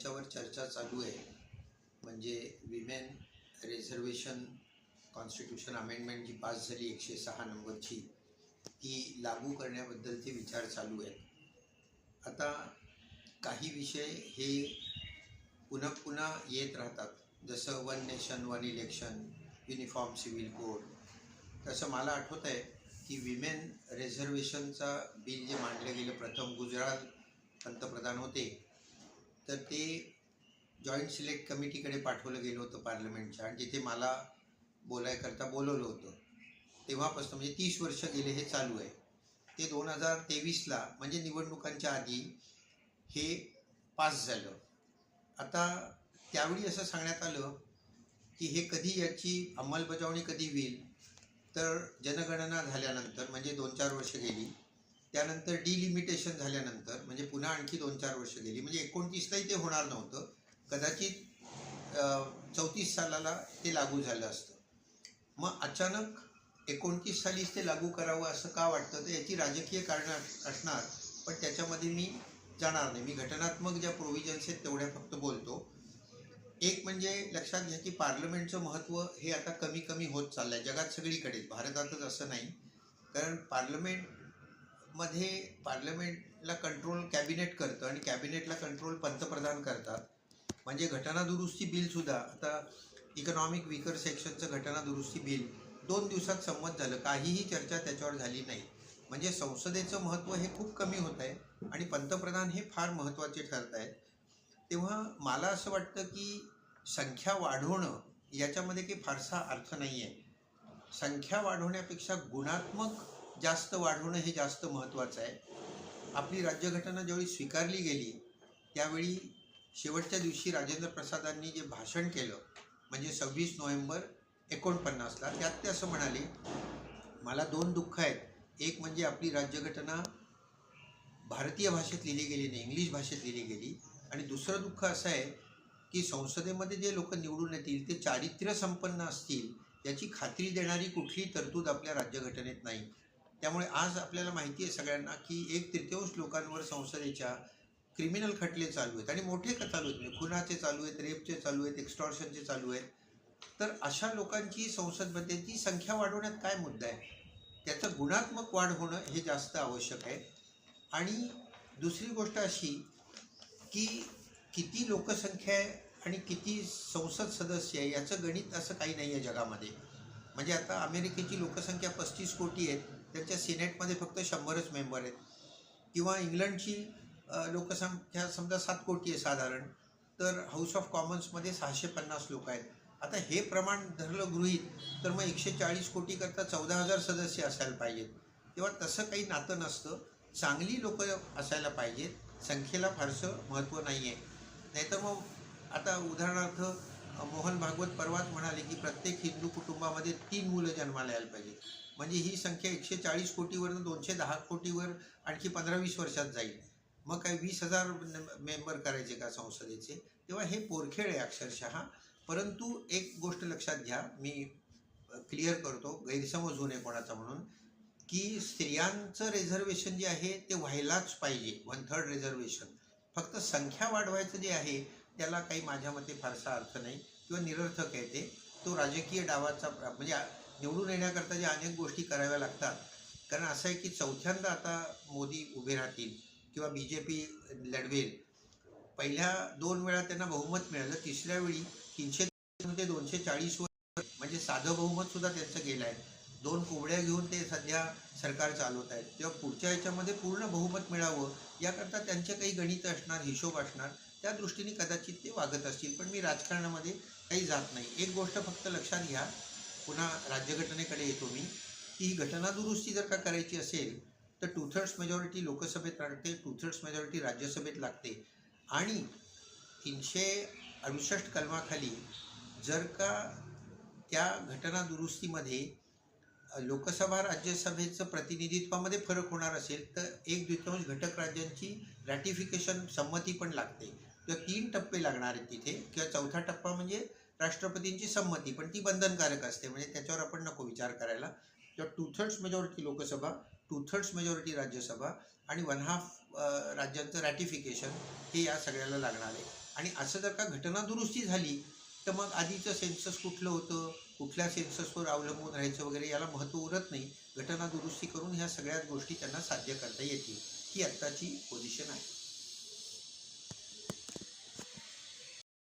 याच्यावर चर्चा चालू आहे, म्हणजे विमेन रिझर्वेशन कॉन्स्टिट्यूशन अमेंडमेंट जी पास झाली 106 नंबरची, ती लागू करण्याबद्दलचे विचार चालू आहेत. आता काही विषय हे पुन्हा पुन्हा येत राहतात, जसं one nation one election, uniform civil code. तसं मला आठवत आहे की विमेन रिझर्वेशनचा बिल जे मांडलं गेलं प्रथम, गुजरात पंतप्रधान होते, तर ते जॉईंट सिलेक्ट कमिटीकडे पाठवलं गेलं होतं पार्लमेंटच्या, आणि तिथे मला बोलायकरता बोलवलं होतं. तेव्हापासून म्हणजे 30 वर्ष गेले हे चालू आहे. ते 2023ला म्हणजे निवडणुकांच्या आधी हे पास झालं. आता त्यावेळी असं सांगण्यात आलं की हे कधी, याची अंमलबजावणी कधी होईल, तर जनगणना झाल्यानंतर, म्हणजे 2-4 वर्ष गेली, त्यानंतर डिलिमिटेशन झाल्यानंतर म्हणजे पुन्हा आणखी 2-4 वर्ष गेली, म्हणजे 29लाही ते होणार नव्हतं. कदाचित 34 सालाला ते लागू झालं असतं. मग अचानक 29 सालीच ते लागू करावं असं का वाटतं, तर याची राजकीय कारणं असणार, पण त्याच्यामध्ये मी जाणार नाही. मी घटनात्मक ज्या प्रोव्हिजन्स आहेत तेवढ्या फक्त बोलतो. एक म्हणजे लक्षात घ्या की पार्लमेंटचं महत्त्व हे आता कमी कमी होत चाललं आहे जगात सगळीकडेच, भारतातच असं नाही. कारण पार्लमेंटला कंट्रोल कॅबिनेट करतं आणि कॅबिनेटला कंट्रोल पंतप्रधान करतात. म्हणजे घटना दुरुस्ती बिलसुद्धा आता इकॉनॉमिक वीकर सेक्शनचं घटना दुरुस्ती बिल 2 दिवसात संमत झालं, काहीही चर्चा त्याच्यावर झाली नाही. म्हणजे संसदेचं महत्त्व हे खूप कमी होत आहे आणि पंतप्रधान हे फार महत्त्वाचे ठरत आहेत. तेव्हा मला असं वाटतं की संख्या वाढवणं याच्यामध्ये काही फारसा अर्थ नाही आहे. संख्या वाढवण्यापेक्षा गुणात्मक जास्त वाढवणं हे जास्त महत्त्वाचं आहे. आपली राज्यघटना ज्यावेळी स्वीकारली गेली त्यावेळी शेवटच्या दिवशी राजेंद्र प्रसादांनी जे भाषण केलं, म्हणजे 26 नोव्हेंबर 49ला, त्यात ते असं म्हणाले, मला 2 दुःख आहेत. एक म्हणजे आपली राज्यघटना भारतीय भाषेत लिहिली गेली नाही, इंग्लिश भाषेत लिहिली गेली. आणि दुसरं दुःख असं आहे की संसदेमध्ये जे लोक निवडून येतील ते चारित्र्य संपन्न असतील याची खात्री देणारी कुठलीही तरतूद आपल्या राज्यघटनेत नाही. त्यामुळे आज आपल्याला माहिती आहे सगळ्यांना की 1/3 लोकांवर संसदेच्या क्रिमिनल खटले चालू आहेत, आणि मोठे चालू आहेत, म्हणजे खुनाचे चालू आहेत, रेपचे चालू आहेत, एक्स्टॉर्शनचे चालू आहेत. तर अशा लोकांची संसदमध्ये संख्या वाढवण्यात काय मुद्दा आहे? त्याचं गुणात्मक वाढ होणं हे जास्त आवश्यक आहे. आणि दुसरी गोष्ट अशी की किती लोकसंख्या आहे आणि किती संसद सदस्य आहे याचं गणित असं काही नाही आहे जगामध्ये. म्हणजे आता अमेरिकेची लोकसंख्या 35 कोटी आहेत, त्यांच्या सिनेटमध्ये फक्त 100च मेंबर आहेत. किंवा इंग्लंडची लोकसंख्या समजा 7 कोटी आहे साधारण, तर हाऊस ऑफ कॉमन्समध्ये 650 लोक आहेत. आता हे प्रमाण धरलं गृहीत तर मग 140 कोटी करता 14,000 सदस्य असायला पाहिजेत. तेव्हा तसं काही नातं नसतं. चांगली लोक असायला पाहिजेत, संख्येला फारसं महत्त्व नाही आहे. नाहीतर मग आता उदाहरणार्थ मोहन भागवत परवाच म्हणाले की प्रत्येक हिंदू कुटुंबामध्ये 3 मुलं जन्माला यायला पाहिजे. म्हणजे ही संख्या 140 कोटीवरून 210 कोटीवर आणखी 15-20 वर्षात जाईल. मग काय 20,000 मेंबर करायचे का संसदेचे? तेव्हा हे पोरखेळ आहे अक्षरशः. परंतु एक गोष्ट लक्षात घ्या, मी क्लिअर करतो, गैरसमज होऊ नये कोणाचा म्हणून, की स्त्रियांचं रिझर्वेशन जे आहे ते व्हायलाच पाहिजे, 1/3 रिझर्वेशन. फक्त संख्या वाढवायचं जे आहे त्याला काही माझ्या मते फारसा अर्थ नाही किंवा निरर्थक आहे ते. तो राजकीय डावाचा, म्हणजे निवडून येण्याकरता ज्या अनेक गोष्टी कराव्या लागतात. कारण असं आहे की चौथ्यांदा आता मोदी उभे राहतील किंवा BJP लढवेल. पहिल्या 2 वेळा त्यांना बहुमत मिळालं, तिसऱ्या वेळी 300 ते 240 वर, म्हणजे साधं बहुमत सुद्धा त्यांचं गेलं आहे. 2 कोबड्या घेऊन ते सध्या सरकार चालवत आहेत. तेव्हा पुढच्या याच्यामध्ये पूर्ण बहुमत मिळावं याकरता त्यांचे काही गणित असणार, हिशोब असणार, त्या दृष्टीने कदाचित ते वागत असतील. पण मी राजकारणामध्ये काही जात नाही. एक गोष्ट फक्त लक्षात घ्या, पुन्हा राज्यघटनेकडे येतो मी, की ही घटना दुरुस्ती जर का करायची असेल तर 2/3 मेजॉरिटी लोकसभेत लागते, 2/3 मेजॉरिटी राज्यसभेत लागते. आणि 368 कलमाखाली जर का त्या घटना दुरुस्तीमध्ये लोकसभा राज्यसभेचं प्रतिनिधित्वामध्ये फरक होणार असेल तर 1/2 घटक राज्यांची रॅटिफिकेशन संमती पण लागते. किंवा 3 टप्पे लागणार आहेत तिथे, किंवा 4था टप्पा म्हणजे राष्ट्रपतींची संमती, पण ती बंधनकारक असते, म्हणजे त्याच्यावर आपण नको विचार करायला. किंवा 2/3 मेजॉरिटी लोकसभा, 2/3 मेजॉरिटी राज्यसभा आणि 1/2 राज्यांचं रॅटिफिकेशन हे या सगळ्याला लागणार आहे. आणि असं जर का घटना दुरुस्ती झाली तर मग आधीचं सेन्सस कुठलं होतं, कुठल्या सेन्ससवर अवलंबून राहायचं वगैरे याला महत्त्व उरत नाही. घटना दुरुस्ती करून ह्या सगळ्याच गोष्टी त्यांना साध्य करता येतील. ही आत्ताची पोझिशन आहे.